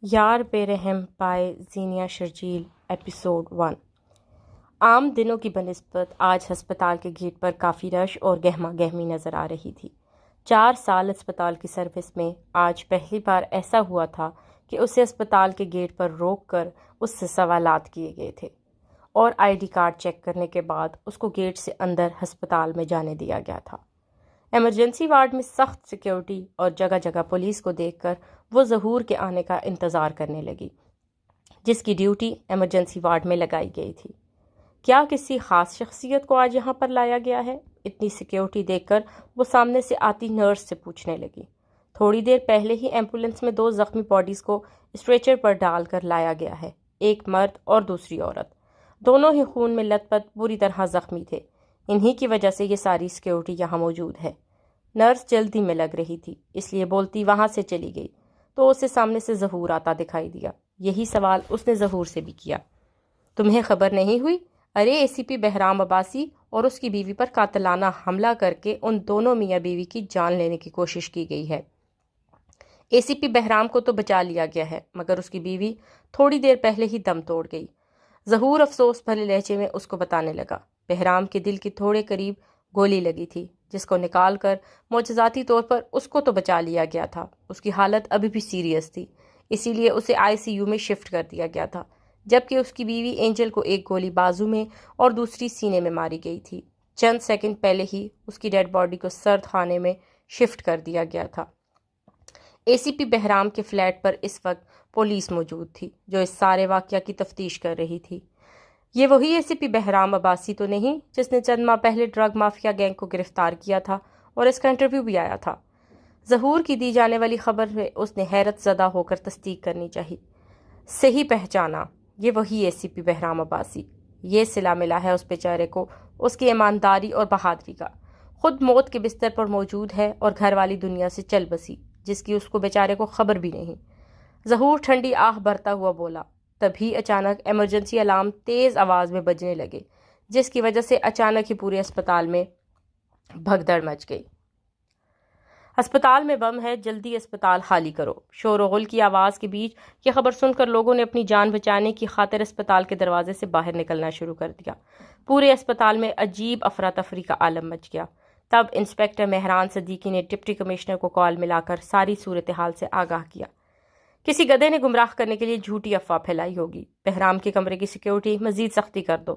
یار بے رحم پائے زینیا شرجیل ایپیسوڈ 1۔ عام دنوں کی بنسبت آج ہسپتال کے گیٹ پر کافی رش اور گہما گہمی نظر آ رہی تھی۔ 4 سال اسپتال کی سروس میں آج پہلی بار ایسا ہوا تھا کہ اسے اسپتال کے گیٹ پر روک کر اس سے سوالات کیے گئے تھے اور ID کارڈ چیک کرنے کے بعد اس کو گیٹ سے اندر ہسپتال میں جانے دیا گیا تھا۔ ایمرجنسی وارڈ میں سخت سیکیورٹی اور جگہ جگہ پولیس کو دیکھ کر وہ ظہور کے آنے کا انتظار کرنے لگی، جس کی ڈیوٹی ایمرجنسی وارڈ میں لگائی گئی تھی۔ کیا کسی خاص شخصیت کو آج یہاں پر لایا گیا ہے؟ اتنی سیکیورٹی دیکھ کر وہ سامنے سے آتی نرس سے پوچھنے لگی۔ تھوڑی دیر پہلے ہی ایمبولینس میں 2 زخمی باڈیز کو اسٹریچر پر ڈال کر لایا گیا ہے، ایک مرد اور دوسری عورت۔ دونوں ہی خون میں لت پت بری طرح زخمی تھے، انہی کی وجہ سے یہ ساری سیکیورٹی یہاں موجود ہے۔ نرس جلدی میں لگ رہی تھی، اس لیے بولتی وہاں سے چلی گئی تو اسے سامنے سے ظہور آتا دکھائی دیا۔ یہی سوال اس نے ظہور سے بھی کیا۔ تمہیں خبر نہیں ہوئی؟ ارے ACP بہرام عباسی اور اس کی بیوی پر قاتلانہ حملہ کر کے ان دونوں میاں بیوی کی جان لینے کی کوشش کی گئی ہے۔ ACP بہرام کو تو بچا لیا گیا ہے، مگر اس کی بیوی تھوڑی دیر پہلے ہی دم توڑ گئی۔ ظہور افسوس بھرے لہجے میں اس کو بتانے لگا، بہرام کے دل کے تھوڑے قریب گولی لگی تھی، جس کو نکال کر معجزاتی طور پر اس کو تو بچا لیا گیا تھا۔ اس کی حالت ابھی بھی سیریس تھی، اسی لیے اسے ICU میں شفٹ کر دیا گیا تھا، جبکہ اس کی بیوی اینجل کو ایک گولی بازو میں اور دوسری سینے میں ماری گئی تھی۔ چند سیکنڈ پہلے ہی اس کی ڈیڈ باڈی کو سرد خانے میں شفٹ کر دیا گیا تھا۔ ACP بہرام کے فلیٹ پر اس وقت پولیس موجود تھی، جو اس سارے واقعہ کی تفتیش کر رہی تھی۔ یہ وہی ACP بہرام عباسی تو نہیں جس نے چند ماہ پہلے ڈرگ مافیا گینگ کو گرفتار کیا تھا اور اس کا انٹرویو بھی آیا تھا؟ ظہور کی دی جانے والی خبر میں اس نے حیرت زدہ ہو کر تصدیق کرنی چاہی۔ صحیح پہچانا، یہ وہی ACP بہرام عباسی۔ یہ صلہ ملا ہے اس بیچارے کو اس کی ایمانداری اور بہادری کا۔ خود موت کے بستر پر موجود ہے اور گھر والی دنیا سے چل بسی، جس کی اس کو بیچارے کو خبر بھی نہیں۔ ظہور ٹھنڈی آہ بھرتا ہوا بولا۔ تبھی اچانک ایمرجنسی الارم تیز آواز میں بجنے لگے، جس کی وجہ سے اچانک ہی پورے اسپتال میں بھگدڑ مچ گئی۔ اسپتال میں بم ہے، جلدی اسپتال خالی کرو۔ شور و غل کی آواز کے بیچ یہ خبر سن کر لوگوں نے اپنی جان بچانے کی خاطر اسپتال کے دروازے سے باہر نکلنا شروع کر دیا۔ پورے اسپتال میں عجیب افراتفری کا عالم مچ گیا۔ تب انسپکٹر مہران صدیقی نے ڈپٹی کمشنر کو کال ملا کر ساری صورتحال سے آگاہ کیا۔ کسی گدھے نے گمراہ کرنے کے لیے جھوٹی افواہ پھیلائی ہوگی۔ بہرام کے کمرے کی سیکیورٹی مزید سختی کر دو۔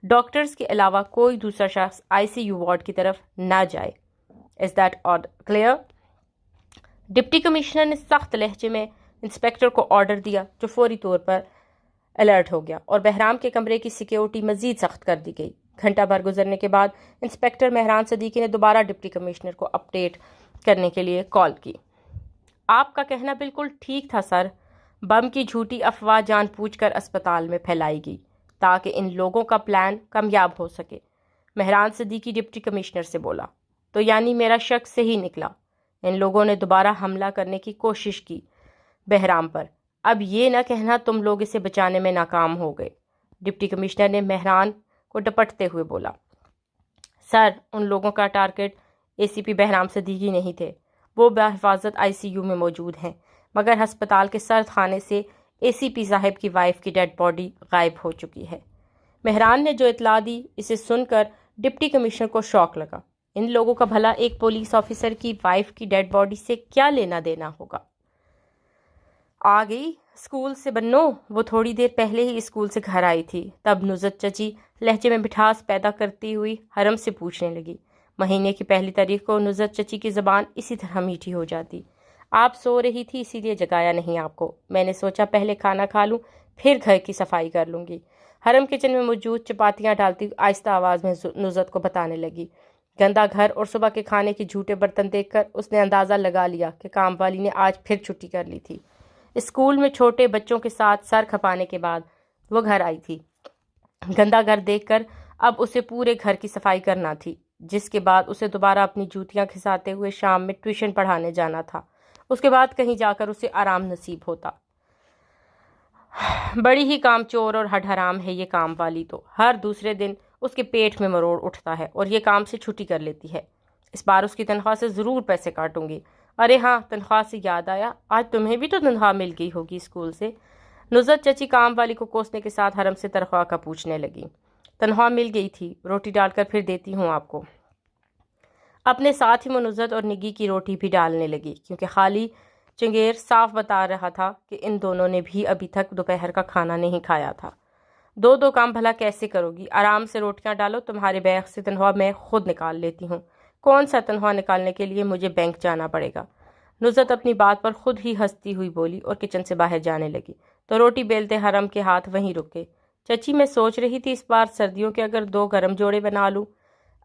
ڈاکٹرز کے علاوہ کوئی دوسرا شخص ICU وارڈ کی طرف نہ جائے۔ Is that all clear؟ Deputy commissioner نے سخت لہجے میں انسپکٹر کو آرڈر دیا، جو فوری طور پر الرٹ ہو گیا اور بہرام کے کمرے کی سیکیورٹی مزید سخت کر دی گئی۔ گھنٹہ بھر گزرنے کے بعد انسپکٹر مہران صدیقی نے دوبارہ ڈپٹی کمشنر کو اپڈیٹ کرنے کے لیے کال کی۔ آپ کا کہنا بالکل ٹھیک تھا سر، بم کی جھوٹی افواہ جان بوجھ کر اسپتال میں پھیلائی گئی تاکہ ان لوگوں کا پلان کامیاب ہو سکے۔ مہران صدیقی ڈپٹی کمشنر سے بولا۔ تو یعنی میرا شک صحیح نکلا، ان لوگوں نے دوبارہ حملہ کرنے کی کوشش کی بہرام پر۔ اب یہ نہ کہنا تم لوگ اسے بچانے میں ناکام ہو گئے۔ ڈپٹی کمشنر نے مہران کو ڈپٹتے ہوئے بولا۔ سر، ان لوگوں کا ٹارگٹ ACP بہرام صدیقی نہیں تھے، وہ بحفاظت ICU میں موجود ہیں، مگر ہسپتال کے سرد خانے سے ACP صاحب کی وائف کی ڈیڈ باڈی غائب ہو چکی ہے۔ مہران نے جو اطلاع دی، اسے سن کر ڈپٹی کمشنر کو شوق لگا۔ ان لوگوں کا بھلا ایک پولیس آفیسر کی وائف کی ڈیڈ باڈی سے کیا لینا دینا ہوگا؟ آ گئی اسکول سے بنو؟ وہ تھوڑی دیر پہلے ہی اسکول سے گھر آئی تھی۔ تب نصرت چچی لہجے میں مٹھاس پیدا کرتی ہوئی حرم سے پوچھنے لگی۔ مہینے کی پہلی تاریخ کو نصرت چچی کی زبان اسی طرح میٹھی ہو جاتی۔ آپ سو رہی تھی، اسی لیے جگایا نہیں آپ کو۔ میں نے سوچا پہلے کھانا کھا لوں، پھر گھر کی صفائی کر لوں گی۔ حرم کچن میں موجود چپاتیاں ڈالتی آہستہ آواز میں نصرت کو بتانے لگی۔ گندا گھر اور صبح کے کھانے کے جھوٹے برتن دیکھ کر اس نے اندازہ لگا لیا کہ کام والی نے آج پھر چھٹی کر لی تھی۔ اسکول میں چھوٹے بچوں کے ساتھ سر کھپانے کے بعد وہ گھر آئی تھی۔ گندا گھر دیکھ کر اب اسے پورے گھر کی صفائی کرنا تھی، جس کے بعد اسے دوبارہ اپنی جوتیاں کھساتے ہوئے شام میں ٹیوشن پڑھانے جانا تھا۔ اس کے بعد کہیں جا کر اسے آرام نصیب ہوتا۔ بڑی ہی کام چور اور ہڈ حرام ہے یہ کام والی تو۔ ہر دوسرے دن اس کے پیٹ میں مروڑ اٹھتا ہے اور یہ کام سے چھٹی کر لیتی ہے۔ اس بار اس کی تنخواہ سے ضرور پیسے کاٹوں گی ارے ہاں، تنخواہ سے یاد آیا، آج تمہیں بھی تو تنخواہ مل گئی ہوگی اسکول سے۔ نصرت چچی کام والی کو کوسنے کے ساتھ حرم سے تنخواہ کا پوچھنے لگی۔ تنخواہ مل گئی تھی، روٹی ڈال کر پھر دیتی ہوں آپ کو۔ اپنے ساتھ ہی وہ نصرت اور نگی کی روٹی بھی ڈالنے لگی، کیونکہ خالی چنگیر صاف بتا رہا تھا کہ ان دونوں نے بھی ابھی تک دوپہر کا کھانا نہیں کھایا تھا۔ دو کام بھلا کیسے کرو گی؟ آرام سے روٹیاں ڈالو، تمہارے بیگ سے تنخواہ میں خود نکال لیتی ہوں۔ کون سا تنخواہ نکالنے کے لیے مجھے بینک جانا پڑے گا؟ نصرت اپنی بات پر خود ہی ہنستی ہوئی بولی اور کچن سے باہر جانے لگی تو روٹی بیلتے حرم کے ہاتھ وہیں رکے۔ چچی، میں سوچ رہی تھی اس بار سردیوں کے اگر 2 گرم جوڑے بنا لوں۔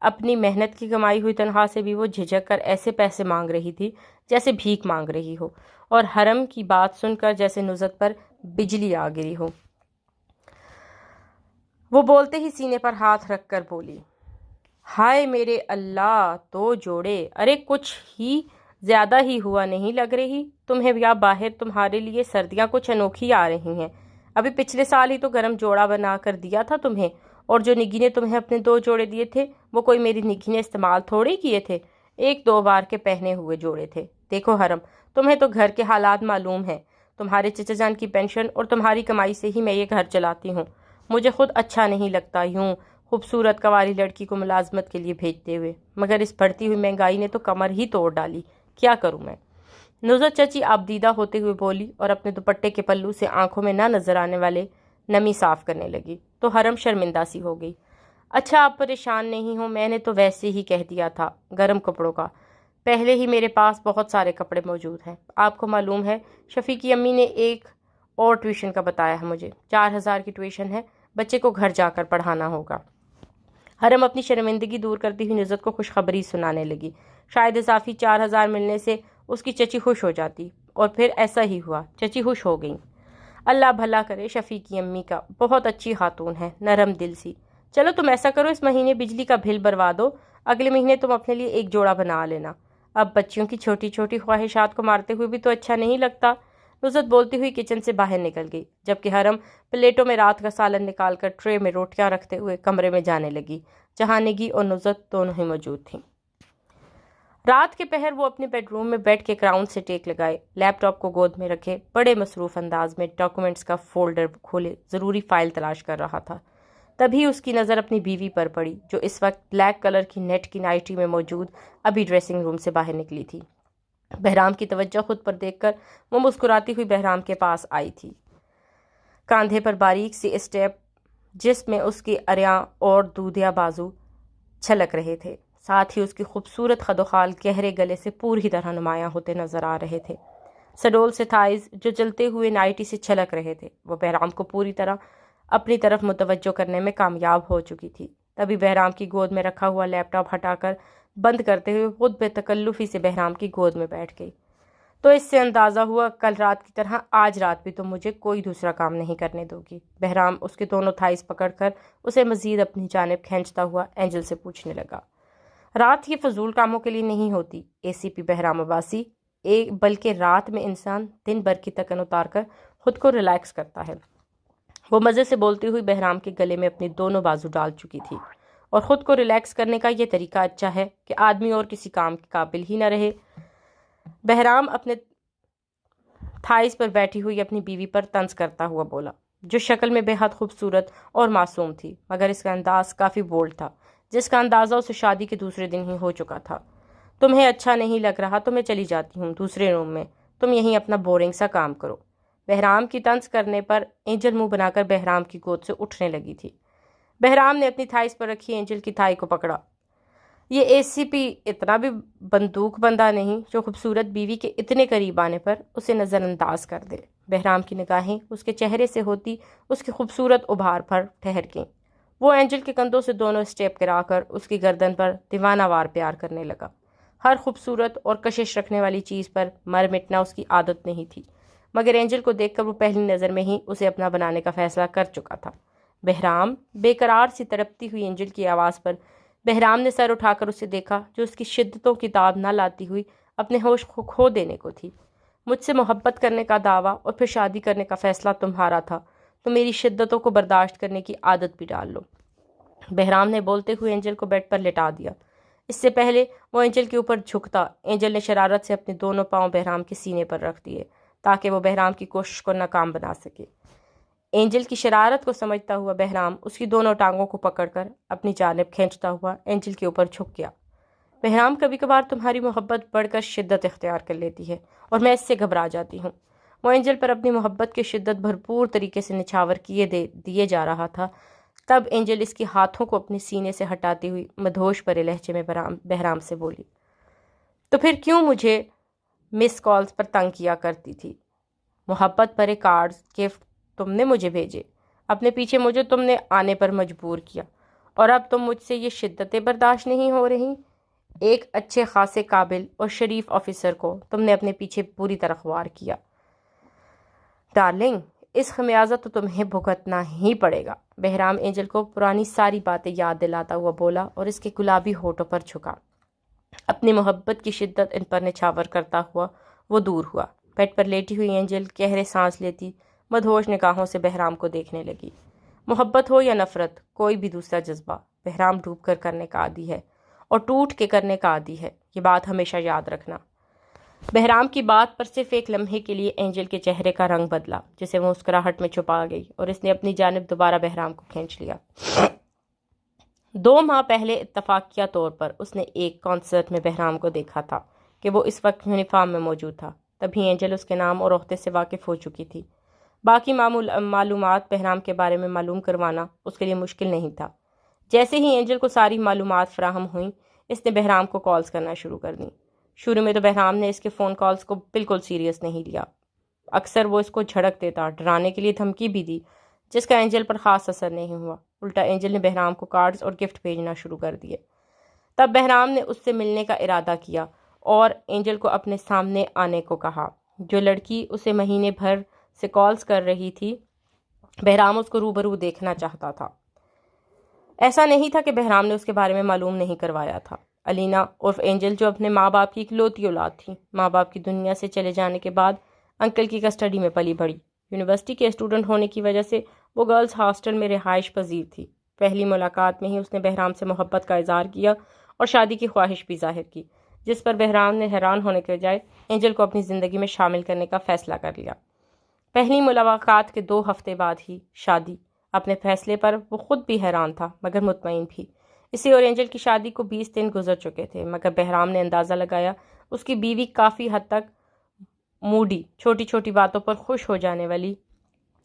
اپنی محنت کی کمائی ہوئی تنخواہ سے بھی وہ جھجک کر ایسے پیسے مانگ رہی تھی جیسے بھیک مانگ رہی ہو، اور حرم کی بات سن کر جیسے نصرت پر بجلی آ گری ہو۔ وہ بولتے ہی سینے پر ہاتھ رکھ کر بولی، ہائے میرے اللہ، 2 جوڑے! ارے کچھ ہی زیادہ ہی ہوا نہیں لگ رہی تمہیں یا باہر تمہارے لیے سردیاں کچھ انوکھی آ رہی ہیں؟ ابھی پچھلے سال ہی تو گرم جوڑا بنا کر دیا تھا تمہیں، اور جو نگی نے تمہیں اپنے 2 جوڑے دیے تھے وہ کوئی میری نگی نے استعمال تھوڑے کیے تھے، 1-2 بار کے پہنے ہوئے جوڑے تھے۔ دیکھو حرم، تمہیں تو گھر کے حالات معلوم ہیں، تمہارے چچا جان کی پینشن اور تمہاری کمائی سے ہی میں یہ گھر چلاتی ہوں۔ مجھے خود اچھا نہیں لگتا یوں خوبصورت کنواری لڑکی کو ملازمت کے لیے بھیجتے ہوئے، مگر اس بڑھتی ہوئی مہنگائی نے تو کمر ہی توڑ ڈالی، کیا کروں میں؟ نصرت چچی آبدیدہ ہوتے ہوئے بولی اور اپنے دوپٹے کے پلو سے آنکھوں میں نہ نظر آنے والے نمی صاف کرنے لگی تو حرم شرمندہ سی ہو گئی۔ اچھا، آپ پریشان نہیں ہوں، میں نے تو ویسے ہی کہہ دیا تھا گرم کپڑوں کا، پہلے ہی میرے پاس بہت سارے کپڑے موجود ہیں۔ آپ کو معلوم ہے شفیع کی امی نے ایک اور ٹیوشن کا بتایا ہے مجھے، 4000 کی ٹیوشن ہے، بچے کو گھر جا کر پڑھانا ہوگا۔ حرم اپنی شرمندگی دور کرتی ہوئی نصرت کو خوشخبری سنانے لگی۔ شاید اضافی 4000 ملنے سے اس کی چچی خوش ہو جاتی، اور پھر ایسا ہی ہوا، چچی خوش ہو گئیں۔ اللہ بھلا کرے شفیع کی امی کا، بہت اچھی خاتون ہے، نرم دل سی۔ چلو تم ایسا کرو، اس مہینے بجلی کا بل بھروا دو، اگلے مہینے تم اپنے لیے 1 جوڑا بنا لینا۔ اب بچیوں کی چھوٹی چھوٹی خواہشات کو مارتے ہوئے بھی تو اچھا نہیں لگتا۔ نصرت بولتی ہوئی کچن سے باہر نکل گئی، جبکہ حرم پلیٹوں میں رات کا سالن نکال کر ٹرے میں روٹیاں رکھتے ہوئے کمرے میں جانے لگی جہاں نگی اور نصرت دونوں ہی موجود تھیں۔ رات کے پہر وہ اپنے بیڈ روم میں بیٹھ کے کراؤن سے ٹیک لگائے، لیپ ٹاپ کو گود میں رکھے بڑے مصروف انداز میں ڈاکومنٹس کا فولڈر کھولے ضروری فائل تلاش کر رہا تھا۔ تبھی اس کی نظر اپنی بیوی پر پڑی جو اس وقت بلیک کلر کی نیٹ کی نائٹی میں موجود ابھی ڈریسنگ روم سے باہر نکلی تھی۔ بہرام کی توجہ خود پر دیکھ کر وہ مسکراتی ہوئی بہرام کے پاس آئی تھی، کاندھے پر باریک سی اسٹیپ جس میں اس کے اریاں اور دودھیا بازو چھلک رہے تھے، ساتھ ہی اس کی خوبصورت خد و خال گہرے گلے سے پوری طرح نمایاں ہوتے نظر آ رہے تھے۔ سڈول سے تھائز جو جلتے ہوئے نائٹی سے چھلک رہے تھے، وہ بہرام کو پوری طرح اپنی طرف متوجہ کرنے میں کامیاب ہو چکی تھی۔ تبھی بہرام کی گود میں رکھا ہوا لیپ ٹاپ ہٹا کر بند کرتے ہوئے خود بے تکلفی سے بہرام کی گود میں بیٹھ گئی۔ تو اس سے اندازہ ہوا کل رات کی طرح آج رات بھی تم مجھے کوئی دوسرا کام نہیں کرنے دو گی؟ بہرام اس کے دونوں تھائز پکڑ کر اسے مزید اپنی جانب کھینچتا ہوا اینجل سے پوچھنے لگا۔ رات یہ فضول کاموں کے لیے نہیں ہوتی اے سی پی بہرام عباسی، بلکہ رات میں انسان دن بھر کی تکن اتار کر خود کو ریلیکس کرتا ہے۔ وہ مزے سے بولتی ہوئی بہرام کے گلے میں اپنی دونوں بازو ڈال چکی تھی، اور خود کو ریلیکس کرنے کا یہ طریقہ اچھا ہے کہ آدمی اور کسی کام کے قابل ہی نہ رہے۔ بہرام اپنے تھائز پر بیٹھی ہوئی اپنی بیوی پر طنز کرتا ہوا بولا، جو شکل میں بے حد خوبصورت اور معصوم تھی، مگر اس کا انداز کافی بولڈ تھا، جس کا اندازہ اسے شادی کے دوسرے دن ہی ہو چکا تھا۔ تمہیں اچھا نہیں لگ رہا تو میں چلی جاتی ہوں دوسرے روم میں، تم یہیں اپنا بورنگ سا کام کرو۔ بہرام کی طنز کرنے پر اینجل منہ بنا کر بہرام کی گود سے اٹھنے لگی تھی۔ بہرام نے اپنی تھائز پر رکھی اینجل کی تھائی کو پکڑا۔ یہ اے سی پی اتنا بھی بندوق بندہ نہیں جو خوبصورت بیوی کے اتنے قریب آنے پر اسے نظر انداز کر دے۔ بہرام کی نگاہیں اس کے چہرے سے ہوتی اس کی خوبصورت ابھار پر ٹھہر گئیں۔ وہ اینجل کے کندھوں سے دونوں اسٹیپ کرا کر اس کی گردن پر دیوانہ وار پیار کرنے لگا۔ ہر خوبصورت اور کشش رکھنے والی چیز پر مر مٹنا اس کی عادت نہیں تھی، مگر اینجل کو دیکھ کر وہ پہلی نظر میں ہی اسے اپنا بنانے کا فیصلہ کر چکا تھا۔ بہرام، بے قرار سی تڑپتی ہوئی اینجل کی آواز پر بہرام نے سر اٹھا کر اسے دیکھا جو اس کی شدتوں کی تاب نہ لاتی ہوئی اپنے ہوش کو کھو دینے کو تھی۔ مجھ سے محبت کرنے کا دعویٰ اور پھر شادی کرنے کا فیصلہ تمہارا تھا، تو میری شدتوں کو برداشت کرنے کی عادت بھی ڈال لو۔ بہرام نے بولتے ہوئے اینجل کو بیڈ پر لٹا دیا۔ اس سے پہلے وہ اینجل کے اوپر جھکتا، اینجل نے شرارت سے اپنے دونوں پاؤں بہرام کے سینے پر رکھ دیے تاکہ وہ بہرام کی کوشش کو ناکام بنا سکے۔ اینجل کی شرارت کو سمجھتا ہوا بہرام اس کی دونوں ٹانگوں کو پکڑ کر اپنی جانب کھینچتا ہوا اینجل کے اوپر جھک گیا۔ بہرام، کبھی کبھار تمہاری محبت بڑھ کر شدت اختیار کر لیتی ہے اور میں اس سے گھبرا جاتی ہوں۔ وہ اینجل پر اپنی محبت کی شدت بھرپور طریقے سے نچھاور دیے جا رہا تھا، تب اینجل اس کے ہاتھوں کو اپنے سینے سے ہٹاتی ہوئی مدہوش بھرے لہجے میں بہرام سے بولی، تو پھر کیوں مجھے مس کالز پر تنگ کیا کرتی تھی؟ محبت بھرے کارڈز، گفٹ تم نے مجھے بھیجے، اپنے پیچھے مجھے تم نے آنے پر مجبور کیا، اور اب تم مجھ سے یہ شدتیں برداشت نہیں ہو رہی۔ ایک اچھے خاصے قابل اور شریف آفیسر کو تم نے اپنے پیچھے پوری طرح خوار کیا۔ ڈارلنگ، اس خمیازہ تو تمہیں بھگتنا ہی پڑے گا، بہرام اینجل کو پرانی ساری باتیں یاد دلاتا ہوا بولا اور اس کے گلابی ہونٹوں پر جھکا۔ اپنی محبت کی شدت ان پر نچھاور کرتا ہوا وہ دور ہوا۔ بیڈ پر لیٹی ہوئی اینجل گہرے سانس لیتی مدہوش نگاہوں سے بہرام کو دیکھنے لگی۔ محبت ہو یا نفرت، کوئی بھی دوسرا جذبہ، بہرام ڈوب کر کرنے کا عادی ہے اور ٹوٹ کے کرنے کا عادی ہے، یہ بات ہمیشہ یاد رکھنا۔ بہرام کی بات پر صرف ایک لمحے کے لیے اینجل کے چہرے کا رنگ بدلا، جسے وہ مسکراہٹ میں چھپا گئی، اور اس نے اپنی جانب دوبارہ بہرام کو کھینچ لیا۔ 2 ماہ پہلے اتفاقیہ طور پر اس نے ایک کنسرٹ میں بہرام کو دیکھا تھا کہ وہ اس وقت یونیفارم میں موجود تھا۔ تبھی اینجل اس کے نام اور عہدے سے واقف ہو چکی تھی۔ باقی معلومات بہرام کے بارے میں معلوم کروانا اس کے لیے مشکل نہیں تھا۔ جیسے ہی اینجل کو ساری معلومات فراہم ہوئیں، اس نے بہرام کو کالز کرنا شروع کر دیں۔ شروع میں تو بہرام نے اس کے فون کالز کو بالکل سیریس نہیں لیا، اکثر وہ اس کو جھڑک دیتا، ڈرانے کے لیے دھمکی بھی دی، جس کا اینجل پر خاص اثر نہیں ہوا۔ الٹا اینجل نے بہرام کو کارڈز اور گفٹ بھیجنا شروع کر دیے۔ تب بہرام نے اس سے ملنے کا ارادہ کیا اور اینجل کو اپنے سامنے آنے کو کہا۔ جو لڑکی اسے مہینے بھر سے کالز کر رہی تھی، بہرام اس کو روبرو دیکھنا چاہتا تھا۔ ایسا نہیں تھا کہ بہرام نے اس کے بارے میں معلوم نہیں کروایا تھا۔ الینا عرف اینجل، جو اپنے ماں باپ کی اکلوتی اولاد تھی، ماں باپ کی دنیا سے چلے جانے کے بعد انکل کی کسٹڈی میں پلی بڑھی۔ یونیورسٹی کے اسٹوڈنٹ ہونے کی وجہ سے وہ گرلز ہاسٹل میں رہائش پذیر تھی۔ پہلی ملاقات میں ہی اس نے بہرام سے محبت کا اظہار کیا اور شادی کی خواہش بھی ظاہر کی، جس پر بہرام نے حیران ہونے کے بجائے اینجل کو اپنی زندگی میں شامل کرنے کا فیصلہ کر لیا۔ پہلی ملاقات کے 2 ہفتے بعد ہی شادی۔ اپنے فیصلے پر وہ خود بھی حیران تھا مگر مطمئن بھی۔ اسی اور اینجل کی شادی کو 20 دن گزر چکے تھے، مگر بہرام نے اندازہ لگایا اس کی بیوی کافی حد تک موڈی، چھوٹی چھوٹی باتوں پر خوش ہو جانے والی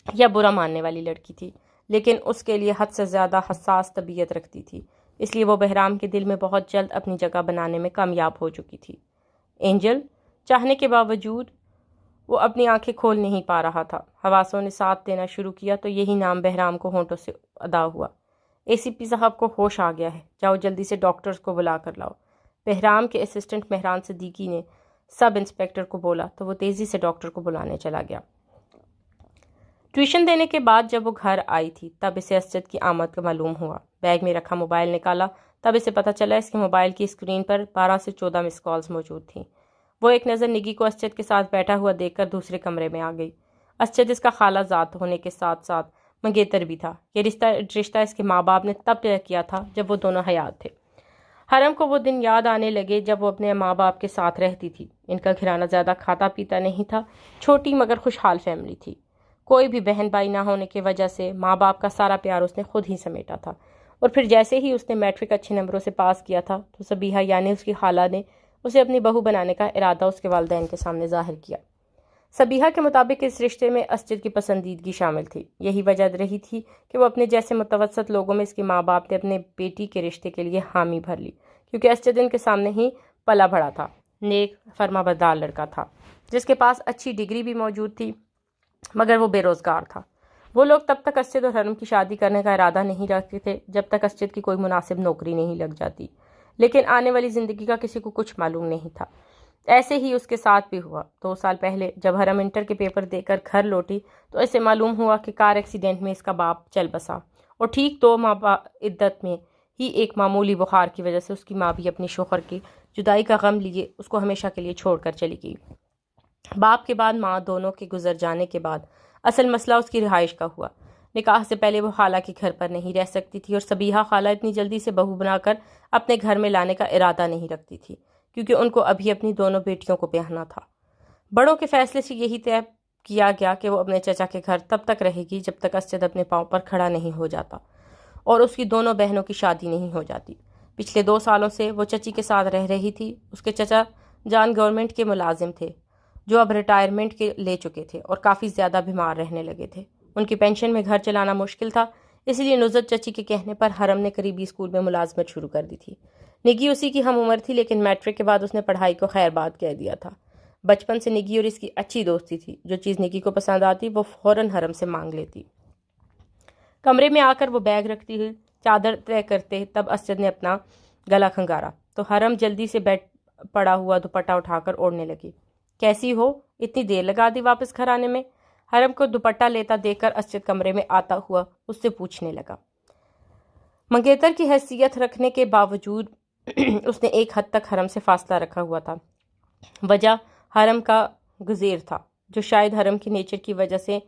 یا برا ماننے والی لڑکی تھی، لیکن اس کے لیے حد سے زیادہ حساس طبیعت رکھتی تھی، اس لیے وہ بہرام کے دل میں بہت جلد اپنی جگہ بنانے میں کامیاب ہو چکی تھی۔ اینجل چاہنے کے باوجود وہ اپنی آنکھیں کھول نہیں پا رہا تھا۔ حواسوں نے ساتھ دینا شروع کیا تو یہی نام بہرام کو ہونٹوں سے ادا ہوا۔ اے سی پی صاحب کو ہوش آ گیا ہے، جاؤ جلدی سے ڈاکٹرز کو بلا کر لاؤ۔ بہرام کے اسسٹنٹ مہران صدیقی نے سب انسپکٹر کو بولا تو وہ تیزی سے ڈاکٹر کو بلانے چلا گیا۔ ٹیوشن دینے کے بعد جب وہ گھر آئی تھی تب اسے اسجد کی آمد کا معلوم ہوا۔ بیگ میں رکھا موبائل نکالا تب اسے پتہ چلا اس کے موبائل کی اسکرین پر 12 سے 14 مس کالز موجود تھیں۔ وہ ایک نظر نگی کو اسجد کے ساتھ بیٹھا ہوا دیکھ کر دوسرے کمرے میں آ گئی۔ اسجد اس کا خالہ زاد ہونے کے ساتھ ساتھ منگیتر بھی تھا۔ یہ رشتہ اس کے ماں باپ نے تب طے کیا تھا جب وہ دونوں حیات تھے۔ حرم کو وہ دن یاد آنے لگے جب وہ اپنے ماں باپ کے ساتھ رہتی تھی۔ ان کا گھرانہ زیادہ کھاتا پیتا نہیں تھا، چھوٹی مگر خوشحال فیملی تھی۔ کوئی بھی بہن بھائی نہ ہونے کی وجہ سے ماں باپ کا سارا پیار اس نے خود ہی سمیٹا تھا، اور پھر جیسے ہی اس نے میٹرک اچھے نمبروں سے پاس کیا تھا تو صبیحہ یعنی اس کی خالہ نے اسے اپنی بہو بنانے کا ارادہ اس کے والدین کے سامنے ظاہر کیا۔ صبیحہ کے مطابق اس رشتے میں اسجد کی پسندیدگی شامل تھی۔ یہی وجہ رہی تھی کہ وہ اپنے جیسے متوسط لوگوں میں اس کی ماں باپ نے اپنے بیٹی کے رشتے کے لیے حامی بھر لی، کیونکہ اسجد ان کے سامنے ہی پلا بڑا تھا، نیک فرما بردار لڑکا تھا جس کے پاس اچھی ڈگری بھی موجود تھی، مگر وہ بے روزگار تھا۔ وہ لوگ تب تک اسجد اور حرم کی شادی کرنے کا ارادہ نہیں رکھتے تھے جب تک اسجد کی کوئی مناسب نوکری نہیں لگ جاتی، لیکن آنے والی زندگی کا کسی کو کچھ معلوم نہیں تھا۔ ایسے ہی اس کے ساتھ بھی ہوا۔ 2 سال پہلے جب حرم انٹر کے پیپر دے کر گھر لوٹی تو اسے معلوم ہوا کہ کار ایکسیڈنٹ میں اس کا باپ چل بسا، اور ٹھیک 2 ماہ عدت میں ہی ایک معمولی بخار کی وجہ سے اس کی ماں بھی اپنی شوہر کی جدائی کا غم لیے اس کو ہمیشہ کے لیے چھوڑ کر چلی گئی۔ باپ کے بعد ماں دونوں کے گزر جانے کے بعد اصل مسئلہ اس کی رہائش کا ہوا۔ نکاح سے پہلے وہ خالہ کے گھر پر نہیں رہ سکتی تھی، اور صبیحہ خالہ اتنی جلدی سے بہو بنا کر اپنے گھر میں لانے کا ارادہ نہیں رکھتی تھی، کیونکہ ان کو ابھی اپنی دونوں بیٹیوں کو بیاہنا تھا۔ بڑوں کے فیصلے سے یہی طے کیا گیا کہ وہ اپنے چچا کے گھر تب تک رہے گی جب تک اسجد اپنے پاؤں پر کھڑا نہیں ہو جاتا اور اس کی دونوں بہنوں کی شادی نہیں ہو جاتی۔ پچھلے 2 سالوں سے وہ چچی کے ساتھ رہ رہی تھی۔ اس کے چچا جان گورنمنٹ کے ملازم تھے جو اب ریٹائرمنٹ کے لے چکے تھے اور کافی زیادہ بیمار رہنے لگے تھے۔ ان کی پینشن میں گھر چلانا مشکل تھا، اس لیے نصرت چچی کے کہنے پر حرم نے قریبی اسکول میں ملازمت شروع کر دی تھی۔ نگی اسی کی ہم عمر تھی، لیکن میٹرک کے بعد اس نے پڑھائی کو خیر بات کہہ دیا تھا۔ بچپن سے نگی اور اس کی اچھی دوستی تھی، جو چیز نگی کو پسند آتی وہ فوراً حرم سے مانگ لیتی۔ کمرے میں آ کر وہ بیگ رکھتی ہوئی چادر طے کرتے تب اسجد نے اپنا گلا کھنگارا تو حرم جلدی سے بیٹھ پڑا ہوا دوپٹہ اٹھا کر اوڑھنے لگی۔ کیسی ہو؟ اتنی دیر لگا دی واپس گھر آنے میں؟ حرم کو دوپٹہ لیتا دیکھ کر اسجد کمرے میں آتا ہوا اس سے پوچھنے لگا۔ منگیتر کی حیثیت رکھنے کے باوجود اس نے ایک حد تک حرم سے فاصلہ رکھا ہوا تھا۔ وجہ حرم کا گزیر تھا، جو شاید حرم کی نیچر کی وجہ سے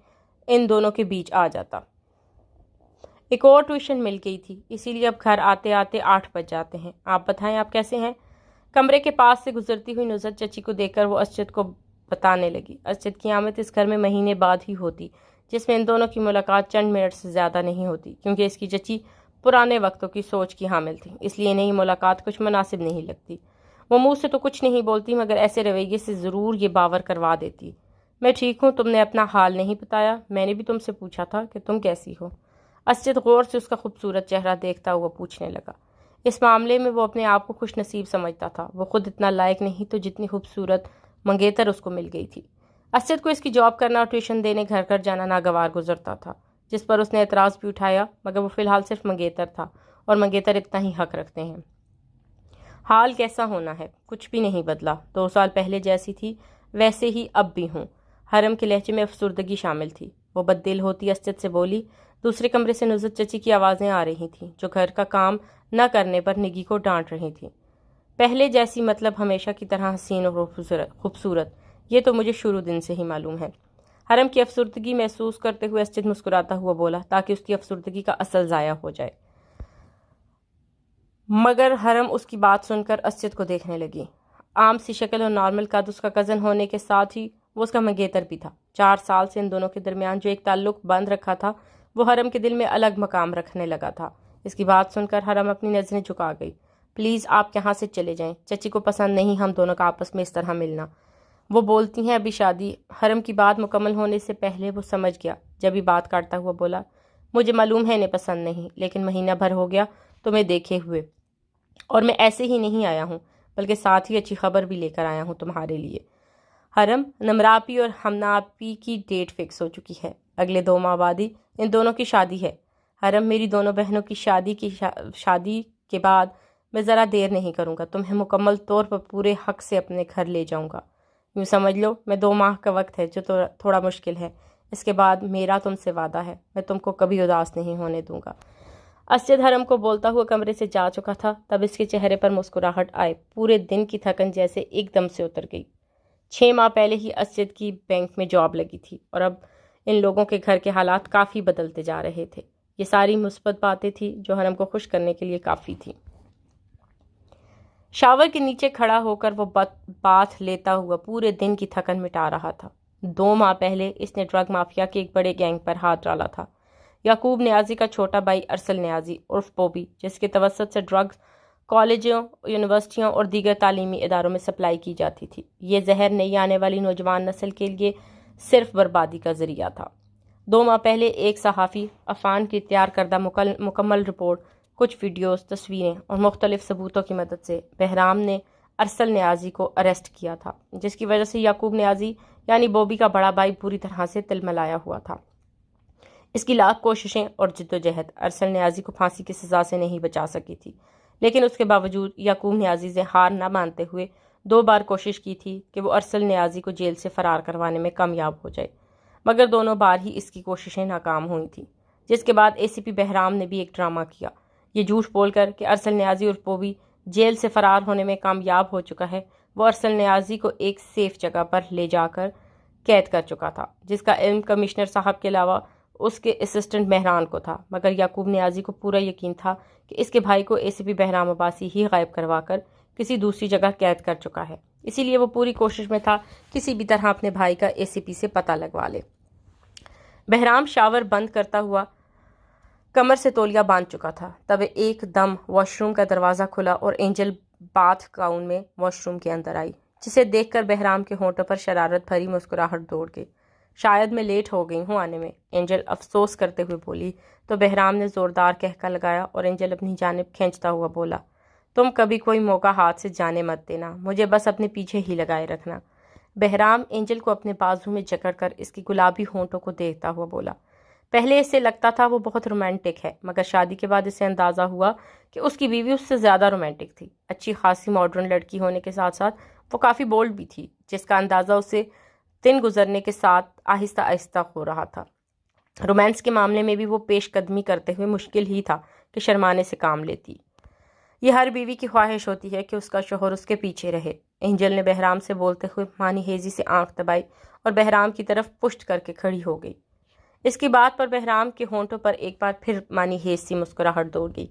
ان دونوں کے بیچ آ جاتا۔ ایک اور ٹیوشن مل گئی تھی، اسی لیے اب گھر آتے آتے 8 بج جاتے ہیں۔ آپ بتائیں، آپ کیسے ہیں؟ کمرے کے پاس سے گزرتی ہوئی نصرت چچی کو دیکھ کر وہ اسجد کو بتانے لگی۔ اسجد کی آمد اس گھر میں مہینے بعد ہی ہوتی، جس میں ان دونوں کی ملاقات چند منٹ سے زیادہ نہیں ہوتی، کیونکہ اس کی چچی پرانے وقتوں کی سوچ کی حامل تھی، اس لیے انہیں ملاقات کچھ مناسب نہیں لگتی۔ وہ منہ سے تو کچھ نہیں بولتی، مگر ایسے رویے سے ضرور یہ باور کروا دیتی۔ میں ٹھیک ہوں، تم نے اپنا حال نہیں بتایا، میں نے بھی تم سے پوچھا تھا کہ تم کیسی ہو۔ اسجد غور سے اس کا خوبصورت چہرہ دیکھتا ہوا پوچھنے لگا۔ اس معاملے میں وہ اپنے آپ کو خوش نصیب سمجھتا تھا، وہ خود اتنا لائق نہیں تو جتنی خوبصورت منگیتر اس کو مل گئی تھی۔ اسجد کو اس کی جاب کرنا اور ٹیوشن دینے گھر گھر جانا ناگوار گزرتا تھا، جس پر اس نے اعتراض بھی اٹھایا، مگر وہ فی الحال صرف منگیتر تھا اور منگیتر اتنا ہی حق رکھتے ہیں۔ حال کیسا ہونا ہے، کچھ بھی نہیں بدلا، 2 سال پہلے جیسی تھی ویسے ہی اب بھی ہوں۔ حرم کے لہجے میں افسردگی شامل تھی۔ وہ بد دل ہوتی اسجد سے بولی۔ دوسرے کمرے سے نصرت چچی کی آوازیں آ رہی تھیں، جو گھر کا کام نہ کرنے پر نگی کو ڈانٹ رہی تھیں۔ پہلے جیسی مطلب ہمیشہ کی طرح حسین اور خوبصورت، یہ تو مجھے شروع دن سے ہی معلوم ہے۔ حرم کی افسردگی محسوس کرتے ہوئے اسجد مسکراتا ہوا بولا، تاکہ اس کی افسردگی کا اثر ضائع ہو جائے۔ مگر حرم اس کی بات سن کر اسجد کو دیکھنے لگی۔ عام سی شکل اور نارمل قد اس کا کزن ہونے کے ساتھ ہی وہ اس کا منگیتر بھی تھا۔ 4 سال سے ان دونوں کے درمیان جو ایک تعلق بند رکھا تھا، وہ حرم کے دل میں الگ مقام رکھنے لگا تھا۔ اس کی بات سن کر حرم اپنی نظریں جھکا گئی۔ پلیز آپ یہاں سے چلے جائیں، چچی کو پسند نہیں ہم دونوں کا آپس میں اس طرح ملنا۔ وہ بولتی ہیں ابھی شادی۔ حرم کی بات مکمل ہونے سے پہلے وہ سمجھ گیا، جب ہی بات کاٹتا ہوا بولا، مجھے معلوم ہے انہیں پسند نہیں، لیکن مہینہ بھر ہو گیا تمہیں دیکھے ہوئے، اور میں ایسے ہی نہیں آیا ہوں، بلکہ ساتھ ہی اچھی خبر بھی لے کر آیا ہوں تمہارے لیے۔ حرم، نمراپی اور ہمناپی کی ڈیٹ فکس ہو چکی ہے، اگلے 2 ماہ بعد ہی ان دونوں کی شادی ہے۔ حرم، میری دونوں بہنوں کی شادی کے بعد میں ذرا دیر نہیں کروں گا، تمہیں مکمل طور پر پورے حق سے اپنے گھر لے جاؤں گا۔ یوں سمجھ لو میں 2 ماہ کا وقت ہے، جو تھوڑا مشکل ہے۔ اس کے بعد میرا تم سے وعدہ ہے، میں تم کو کبھی اداس نہیں ہونے دوں گا۔ اسجد حرم کو بولتا ہوا کمرے سے جا چکا تھا، تب اس کے چہرے پر مسکراہٹ آئے، پورے دن کی تھکن جیسے ایک دم سے اتر گئی۔ 6 ماہ پہلے ہی اسجد کی بینک میں جاب لگی تھی، اور اب ان لوگوں کے گھر کے حالات کافی بدلتے جا رہے تھے۔ یہ ساری مثبت باتیں تھیں جو حرم کو خوش کرنے کے لیے کافی تھیں۔ شاور کے نیچے کھڑا ہو کر وہ بات لیتا ہوا پورے دن کی تھکن مٹا رہا تھا۔ 2 ماہ پہلے اس نے ڈرگ مافیا کے ایک بڑے گینگ پر ہاتھ ڈالا تھا۔ یعقوب نیازی کا چھوٹا بھائی ارسل نیازی عرف بوبی، جس کے توسط سے ڈرگز کالجوں، یونیورسٹیوں اور دیگر تعلیمی اداروں میں سپلائی کی جاتی تھی۔ یہ زہر نئی آنے والی نوجوان نسل کے لیے صرف بربادی کا ذریعہ تھا۔ 2 ماہ پہلے ایک صحافی عفان کی تیار کردہ مکمل رپورٹ، کچھ ویڈیوز، تصویریں اور مختلف ثبوتوں کی مدد سے بہرام نے ارسل نیازی کو اریسٹ کیا تھا، جس کی وجہ سے یعقوب نیازی یعنی بوبی کا بڑا بھائی پوری طرح سے تلملایا ہوا تھا۔ اس کی لاکھ کوششیں اور جدوجہد ارسل نیازی کو پھانسی کی سزا سے نہیں بچا سکی تھی، لیکن اس کے باوجود یعقوب نیازی سے ہار نہ مانتے ہوئے 2 بار کوشش کی تھی کہ وہ ارسل نیازی کو جیل سے فرار کروانے میں کامیاب ہو جائے، مگر دونوں بار ہی اس کی کوششیں ناکام ہوئی تھیں، جس کے بعد ACP بہرام نے بھی ایک ڈرامہ کیا، یہ جھوٹ بول کر کہ ارسل نیازی اور بوبی جیل سے فرار ہونے میں کامیاب ہو چکا ہے۔ وہ ارسل نیازی کو ایک سیف جگہ پر لے جا کر قید کر چکا تھا، جس کا علم کمشنر صاحب کے علاوہ اس کے اسسٹنٹ مہران کو تھا، مگر یعقوب نیازی کو پورا یقین تھا کہ اس کے بھائی کو ACP بہرام عباسی ہی غائب کروا کر کسی دوسری جگہ قید کر چکا ہے، اسی لیے وہ پوری کوشش میں تھا کسی بھی طرح اپنے بھائی کا ACP سے پتہ لگوا لے۔ بہرام شاور بند کرتا ہوا کمر سے تولیہ باندھ چکا تھا، تب ایک دم واش روم کا دروازہ کھلا اور اینجل باتھ گاؤن میں واش روم کے اندر آئی، جسے دیکھ کر بہرام کے ہونٹوں پر شرارت بھری مسکراہٹ دوڑ گئی۔ شاید میں لیٹ ہو گئی ہوں آنے میں، اینجل افسوس کرتے ہوئے بولی، تو بہرام نے زوردار کہکا لگایا اور اینجل اپنی جانب کھینچتا ہوا بولا، تم کبھی کوئی موقع ہاتھ سے جانے مت دینا، مجھے بس اپنے پیچھے ہی لگائے رکھنا۔ بہرام اینجل کو اپنے بازو میں جکڑ کر اس کی گلابی ہونٹوں کو دیکھتا ہوا بولا۔ پہلے اسے لگتا تھا وہ بہت رومانٹک ہے، مگر شادی کے بعد اسے اندازہ ہوا کہ اس کی بیوی اس سے زیادہ رومانٹک تھی۔ اچھی خاصی ماڈرن لڑکی ہونے کے ساتھ ساتھ وہ کافی بولڈ بھی تھی، جس کا اندازہ اسے دن گزرنے کے ساتھ آہستہ آہستہ ہو رہا تھا۔ رومانس کے معاملے میں بھی وہ پیش قدمی کرتے ہوئے مشکل ہی تھا کہ شرمانے سے کام لیتی۔ یہ ہر بیوی کی خواہش ہوتی ہے کہ اس کا شوہر اس کے پیچھے رہے۔ اینجل نے بہرام سے بولتے ہوئے مانی ہیزی سے آنکھ دبائی اور بہرام کی طرف پشت کر کے کھڑی ہو گئی۔ اس کی بات پر بہرام کے ہونٹوں پر ایک بار پھر مانی ہیز سی مسکراہٹ دوڑ گئی۔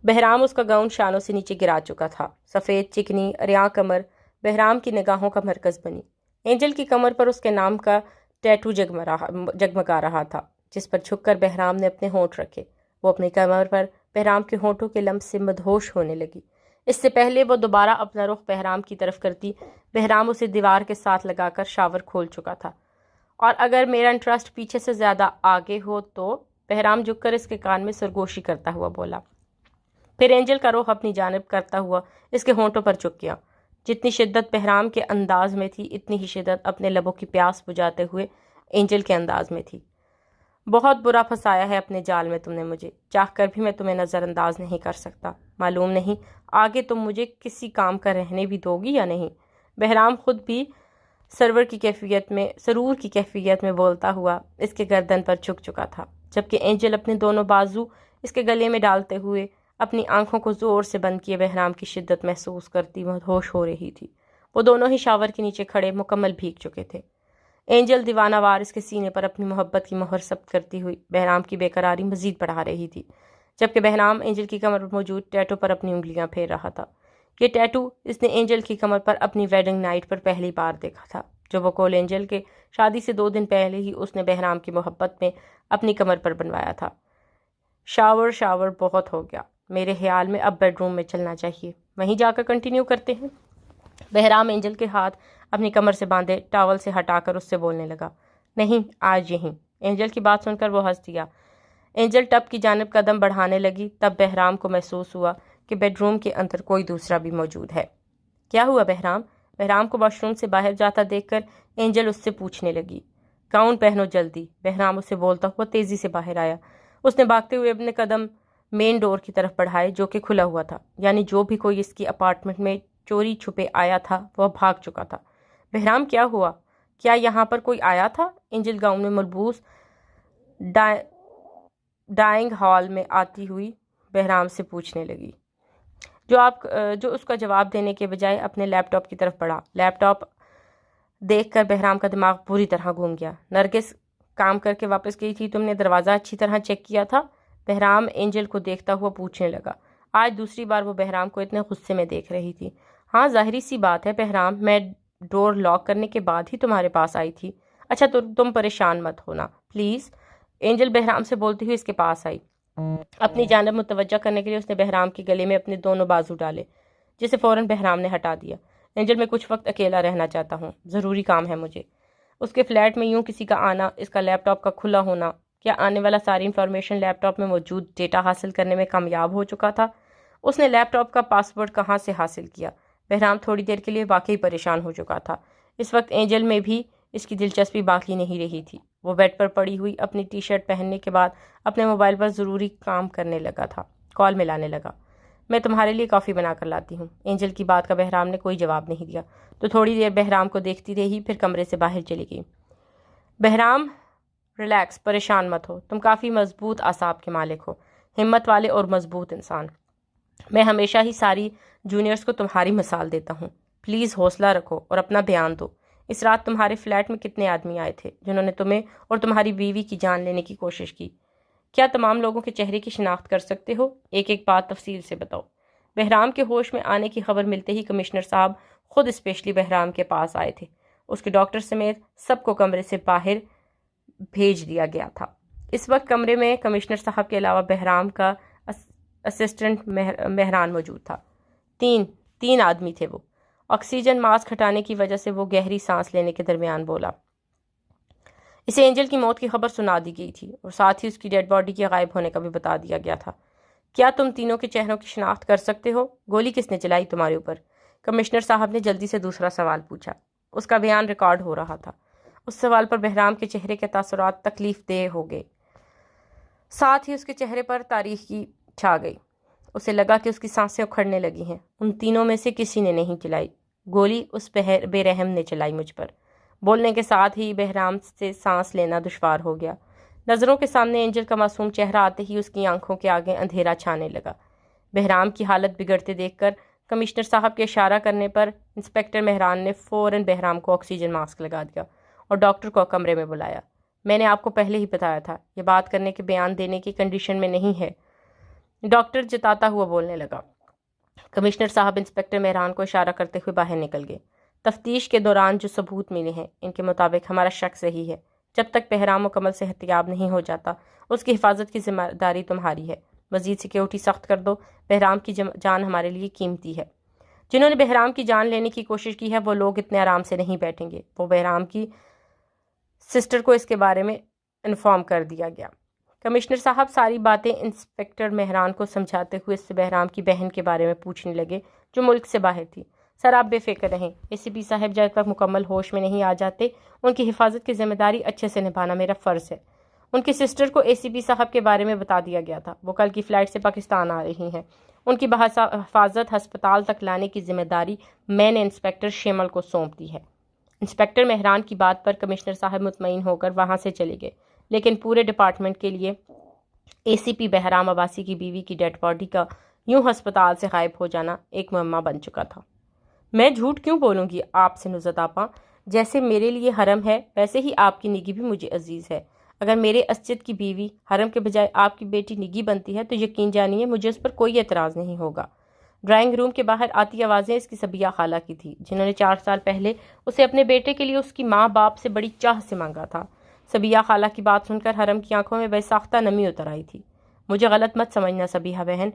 بہرام اس کا گاؤن شانوں سے نیچے گرا چکا تھا، سفید چکنی اریاں کمر بہرام کی نگاہوں کا مرکز بنی۔ اینجل کی کمر پر اس کے نام کا ٹیٹو جگمگا رہا تھا، جس پر جھک کر بہرام نے اپنے ہونٹ رکھے۔ وہ اپنی کمر پر بہرام کے ہونٹوں کے لمس سے مدہوش ہونے لگی۔ اس سے پہلے وہ دوبارہ اپنا رخ بہرام کی طرف کرتی، بہرام اسے دیوار کے ساتھ لگا کر شاور کھول چکا تھا۔ اور اگر میرا انٹرسٹ پیچھے سے زیادہ آگے ہو تو، بہرام جھک کر اس کے کان میں سرگوشی کرتا ہوا بولا۔ پھر اینجل کا رخ اپنی جانب کرتا ہوا اس کے ہونٹوں پر جھک گیا۔ جتنی شدت بہرام کے انداز میں تھی، اتنی ہی شدت اپنے لبوں کی پیاس بجھاتے ہوئے اینجل کے انداز میں تھی۔ بہت برا پھنسایا ہے اپنے جال میں تم نے مجھے، چاہ کر بھی میں تمہیں نظر انداز نہیں کر سکتا۔ معلوم نہیں آگے تم مجھے کسی کام کا رہنے بھی دو گی یا نہیں۔ بہرام خود بھی سرور کی کیفیت میں بولتا ہوا اس کے گردن پر جھک چکا تھا، جبکہ اینجل اپنے دونوں بازو اس کے گلے میں ڈالتے ہوئے اپنی آنکھوں کو زور سے بند کیے بہرام کی شدت محسوس کرتی مدہوش ہو رہی تھی۔ وہ دونوں ہی شاور کے نیچے کھڑے مکمل بھیگ چکے تھے۔ اینجل دیوانہ وار اس کے سینے پر اپنی محبت کی مہر ثبت کرتی ہوئی بہرام کی بے قراری مزید بڑھا رہی تھی، جبکہ بہرام اینجل کی کمر پر موجود ٹیٹو پر اپنی انگلیاں پھیر رہا تھا۔ یہ ٹیٹو اس نے اینجل کی کمر پر اپنی ویڈنگ نائٹ پر پہلی بار دیکھا تھا، جو وہ کول اینجل کے شادی سے 2 دن پہلے ہی اس نے بہرام کی محبت میں اپنی کمر پر بنوایا تھا۔ شاور بہت ہو گیا، میرے خیال میں اب بیڈ روم میں چلنا چاہیے، وہیں جا کر کنٹینیو کرتے ہیں۔ بہرام اینجل کے ہاتھ اپنی کمر سے باندھے ٹاول سے ہٹا کر اس سے بولنے لگا، نہیں آج یہیں۔ اینجل کی بات سن کر وہ ہنس دیا۔ اینجل ٹب کی جانب قدم بڑھانے لگی، تب بہرام کو محسوس ہوا کہ بیڈ روم کے اندر کوئی دوسرا بھی موجود ہے۔ کیا ہوا بہرام؟ بہرام کو واش روم سے باہر جاتا دیکھ کر اینجل اس سے پوچھنے لگی۔ گاؤن پہنو جلدی، بہرام اسے بولتا ہوا تیزی سے باہر آیا۔ اس نے بھاگتے ہوئے اپنے قدم مین ڈور کی طرف بڑھائے، جو کہ کھلا ہوا تھا، یعنی جو بھی کوئی اس کی اپارٹمنٹ میں چوری چھپے آیا تھا وہ بھاگ چکا تھا۔ بہرام کیا ہوا؟ کیا یہاں پر کوئی آیا تھا؟ اینجل گاؤن میں ملبوس ڈائننگ ہال میں آتی ہوئی بہرام سے پوچھنے لگی، جو اس کا جواب دینے کے بجائے اپنے لیپ ٹاپ کی طرف بڑھا۔ لیپ ٹاپ دیکھ کر بہرام کا دماغ پوری طرح گھوم گیا۔ نرگس کام کر کے واپس گئی تھی، تم نے دروازہ اچھی طرح چیک کیا تھا؟ بہرام اینجل کو دیکھتا ہوا پوچھنے لگا۔ آج دوسری بار وہ بہرام کو اتنے غصے میں دیکھ رہی تھی۔ ہاں ظاہری سی بات ہے بہرام، میں ڈور لاک کرنے کے بعد ہی تمہارے پاس آئی تھی۔ اچھا تم پریشان مت ہونا پلیز، اینجل بہرام سے بولتی ہوئی اس کے پاس آئی۔ اپنی جانب متوجہ کرنے کے لیے اس نے بہرام کے گلے میں اپنے دونوں بازو ڈالے، جسے فوراً بہرام نے ہٹا دیا۔ اینجل میں کچھ وقت اکیلا رہنا چاہتا ہوں، ضروری کام ہے مجھے۔ اس کے فلیٹ میں یوں کسی کا آنا، اس کا لیپ ٹاپ کا کھلا ہونا، کیا آنے والا ساری انفارمیشن لیپ ٹاپ میں موجود ڈیٹا حاصل کرنے میں کامیاب ہو چکا تھا؟ اس نے لیپ ٹاپ کا پاس ورڈ کہاں سے حاصل کیا؟ بہرام تھوڑی دیر کے لیے واقعی پریشان ہو چکا تھا۔ اس وقت اینجل میں بھی اس کی دلچسپی باقی نہیں رہی تھی۔ وہ بیڈ پر پڑی ہوئی اپنی ٹی شرٹ پہننے کے بعد اپنے موبائل پر ضروری کام کرنے لگا تھا، کال ملانے لگا۔ میں تمہارے لیے کافی بنا کر لاتی ہوں۔ اینجل کی بات کا بہرام نے کوئی جواب نہیں دیا، تو تھوڑی دیر بہرام کو دیکھتی رہی، پھر کمرے سے باہر چلی گئی۔ بہرام ریلیکس، پریشان مت ہو، تم کافی مضبوط اعصاب کے مالک ہو، ہمت والے اور مضبوط انسان۔ میں ہمیشہ ہی ساری جونیئرز کو تمہاری مثال دیتا ہوں، پلیز حوصلہ رکھو اور اپنا بیان دو۔ اس رات تمہارے فلیٹ میں کتنے آدمی آئے تھے جنہوں نے تمہیں اور تمہاری بیوی کی جان لینے کی کوشش کی؟ کیا تمام لوگوں کے چہرے کی شناخت کر سکتے ہو؟ ایک ایک بات تفصیل سے بتاؤ۔ بہرام کے ہوش میں آنے کی خبر ملتے ہی کمشنر صاحب خود اسپیشلی بہرام کے پاس آئے تھے۔ اس کے ڈاکٹر سمیت سب کو کمرے سے باہر بھیج دیا گیا تھا۔ اس وقت کمرے میں کمشنر صاحب کے علاوہ بہرام کا اسسٹنٹ مہران موجود تھا۔ تین آدمی تھے وہ۔ آکسیجن ماسک ہٹانے کی وجہ سے وہ گہری سانس لینے کے درمیان بولا، اسے اینجل کی موت کی خبر سنا دی گئی تھی اور ساتھ ہی اس کی ڈیڈ باڈی کے غائب ہونے کا بھی بتا دیا گیا تھا۔ کیا تم تینوں کے چہروں کی شناخت کر سکتے ہو؟ گولی کس نے چلائی تمہارے اوپر؟ کمشنر صاحب نے جلدی سے دوسرا سوال پوچھا۔ اس کا بیان ریکارڈ ہو رہا تھا۔ اس سوال پر بہرام کے چہرے کے تاثرات تکلیف دہ ہو گئے، ساتھ ہی اس کے چہرے پر تاریکی چھا گئی۔ اسے لگا کہ اس کی سانسیں اکھڑنے لگی ہیں۔ ان تینوں میں سے کسی نے نہیں چلائی گولی، اس بے رحم نے چلائی مجھ پر۔ بولنے کے ساتھ ہی بہرام سے سانس لینا دشوار ہو گیا۔ نظروں کے سامنے اینجل کا معصوم چہرہ آتے ہی اس کی آنکھوں کے آگے اندھیرا چھانے لگا۔ بہرام کی حالت بگڑتے دیکھ کر کمشنر صاحب کے اشارہ کرنے پر انسپکٹر مہران نے فوراً بہرام کو آکسیجن ماسک لگا دیا اور ڈاکٹر کو کمرے میں بلایا۔ میں نے آپ کو پہلے ہی بتایا تھا، یہ بات کرنے کے بیان دینے کی کنڈیشن میں نہیں ہے، ڈاکٹر جتاتا ہوا بولنے لگا۔ کمشنر صاحب انسپکٹر مہران کو اشارہ کرتے ہوئے باہر نکل گئے۔ تفتیش کے دوران جو ثبوت ملے ہیں ان کے مطابق ہمارا شک صحیح ہے۔ جب تک بہرام مکمل صحتیاب نہیں ہو جاتا اس کی حفاظت کی ذمہ داری تمہاری ہے۔ مزید سیکیورٹی سخت کر دو، بہرام کی جان ہمارے لیے قیمتی ہے۔ جنہوں نے بہرام کی جان لینے کی کوشش کی ہے وہ لوگ اتنے آرام سے نہیں بیٹھیں گے۔ وہ بہرام کی سسٹر کو اس کے بارے میں انفارم کر دیا گیا۔ کمشنر صاحب ساری باتیں انسپکٹر مہران کو سمجھاتے ہوئے اس سے بہرام کی بہن کے بارے میں پوچھنے لگے جو ملک سے باہر تھی۔ سر آپ بے فکر رہیں، ACP صاحب جب تک مکمل ہوش میں نہیں آ جاتے ان کی حفاظت کی ذمہ داری اچھے سے نبھانا میرا فرض ہے۔ ان کی سسٹر کو ACP صاحب کے بارے میں بتا دیا گیا تھا، وہ کل کی فلائٹ سے پاکستان آ رہی ہیں۔ ان کی حفاظت ہسپتال تک لانے کی ذمہ داری میں نے انسپکٹر شیمل کو سونپ دی ہے۔ انسپکٹر مہران کی بات پر کمشنر صاحب مطمئن ہو کر وہاں سے چلے گئے، لیکن پورے ڈپارٹمنٹ کے لیے ACP بہرام عباسی کی بیوی کی ڈیڈ باڈی کا یوں ہسپتال سے غائب ہو جانا ایک معمہ بن چکا تھا۔ میں جھوٹ کیوں بولوں گی آپ سے نزہت آپا، جیسے میرے لیے حرم ہے ویسے ہی آپ کی نگی بھی مجھے عزیز ہے۔ اگر میرے اسجد کی بیوی حرم کے بجائے آپ کی بیٹی نگی بنتی ہے تو یقین جانیے مجھے اس پر کوئی اعتراض نہیں ہوگا۔ ڈرائنگ روم کے باہر آتی آوازیں اس کی صبیہ خالہ کی تھی، جنہوں نے 4 سال پہلے اسے اپنے بیٹے کے لیے اس کی ماں باپ سے بڑی چاہ سے مانگا تھا۔ صبیہ خالہ کی بات سن کر حرم کی آنکھوں میں بے ساختہ نمی اتر آئی تھی۔ مجھے غلط مت سمجھنا صبیہ بہن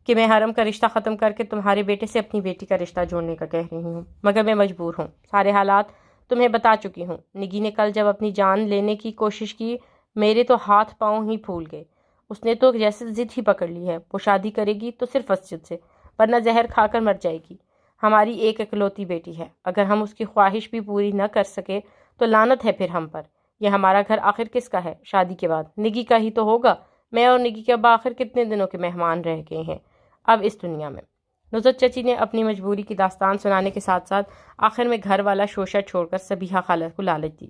کہ میں حرم کا رشتہ ختم کر کے تمہارے بیٹے سے اپنی بیٹی کا رشتہ جوڑنے کا کہہ رہی ہوں، مگر میں مجبور ہوں۔ سارے حالات تمہیں بتا چکی ہوں۔ نگی نے کل جب اپنی جان لینے کی کوشش کی میرے تو ہاتھ پاؤں ہی پھول گئے۔ اس نے تو جیسے ضد ہی پکڑ لی ہے، وہ شادی کرے گی تو صرف اسجد سے، ورنہ زہر کھا کر مر جائے گی۔ ہماری ایک اکلوتی بیٹی ہے، اگر ہم اس کی خواہش بھی پوری نہ کر سکے تو لعنت ہے پھر ہم پر۔ یہ ہمارا گھر آخر کس کا ہے؟ شادی کے بعد نگی کا ہی تو ہوگا۔ میں اور نگی کے ابا آخر کتنے دنوں کے مہمان رہ گئے ہیں اب اس دنیا میں۔ نصرت چچی نے اپنی مجبوری کی داستان سنانے کے ساتھ ساتھ آخر میں گھر والا شوشہ چھوڑ کر صبیحہ خالہ کو لالچ دی،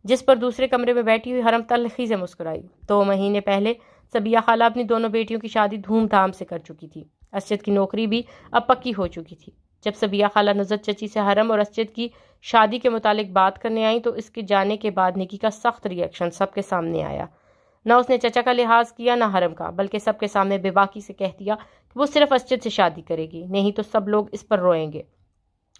جس پر دوسرے کمرے میں بیٹھی ہوئی حرم تلخی سے مسکرائی۔ 2 مہینے پہلے صبیحہ خالہ اپنی دونوں بیٹیوں کی شادی دھوم دھام سے کر چکی تھی۔ اسجد کی نوکری بھی اب پکی ہو چکی تھی۔ جب صبیحہ خالہ نصرت چچی سے حرم اور اسجد کی شادی کے متعلق بات کرنے آئیں تو اس کے جانے کے بعد نکی کا سخت ری ایکشن سب کے سامنے آیا۔ نہ اس نے چچا کا لحاظ کیا نہ حرم کا، بلکہ سب کے سامنے بے باکی سے کہہ دیا کہ وہ صرف اسجد سے شادی کرے گی، نہیں تو سب لوگ اس پر روئیں گے۔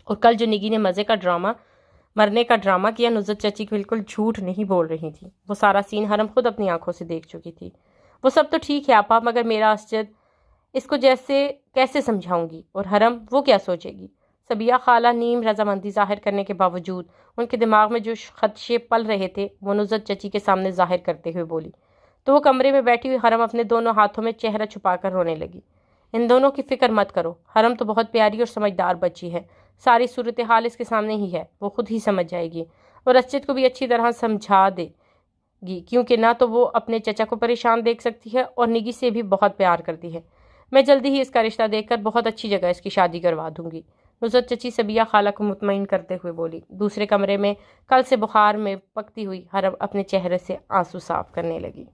اور کل جو نگی نے مرنے کا ڈرامہ کیا، نصرت چچی بالکل جھوٹ نہیں بول رہی تھی۔ وہ سارا سین حرم خود اپنی آنکھوں سے دیکھ چکی تھی۔ وہ سب تو ٹھیک ہے آپا، مگر میرا اسجد اس کو کیسے سمجھاؤں گی؟ اور حرم وہ کیا سوچے گی؟ صبیحہ خالہ نیم رضامندی ظاہر کرنے کے باوجود ان کے دماغ میں جو خدشے پل رہے تھے وہ نصرت چچی کے سامنے ظاہر کرتے ہوئے بولی تو وہ کمرے میں بیٹھی ہوئی حرم اپنے دونوں ہاتھوں میں چہرہ چھپا کر رونے لگی۔ ان دونوں کی فکر مت کرو، حرم تو بہت پیاری اور سمجھدار بچی ہے، ساری صورتحال اس کے سامنے ہی ہے، وہ خود ہی سمجھ جائے گی اور اسجد کو بھی اچھی طرح سمجھا دے گی، کیونکہ نہ تو وہ اپنے چچا کو پریشان دیکھ سکتی ہے اور نگی سے بھی بہت پیار کرتی ہے۔ میں جلدی ہی اس کا رشتہ دیکھ کر بہت اچھی جگہ اس کی شادی کروا دوں گی، نصرت چچی صبیحہ خالہ کو مطمئن کرتے ہوئے بولی۔ دوسرے کمرے میں کل سے بخار میں پکتی ہوئی حرم اپنے چہرے سے آنسو صاف کرنے لگی۔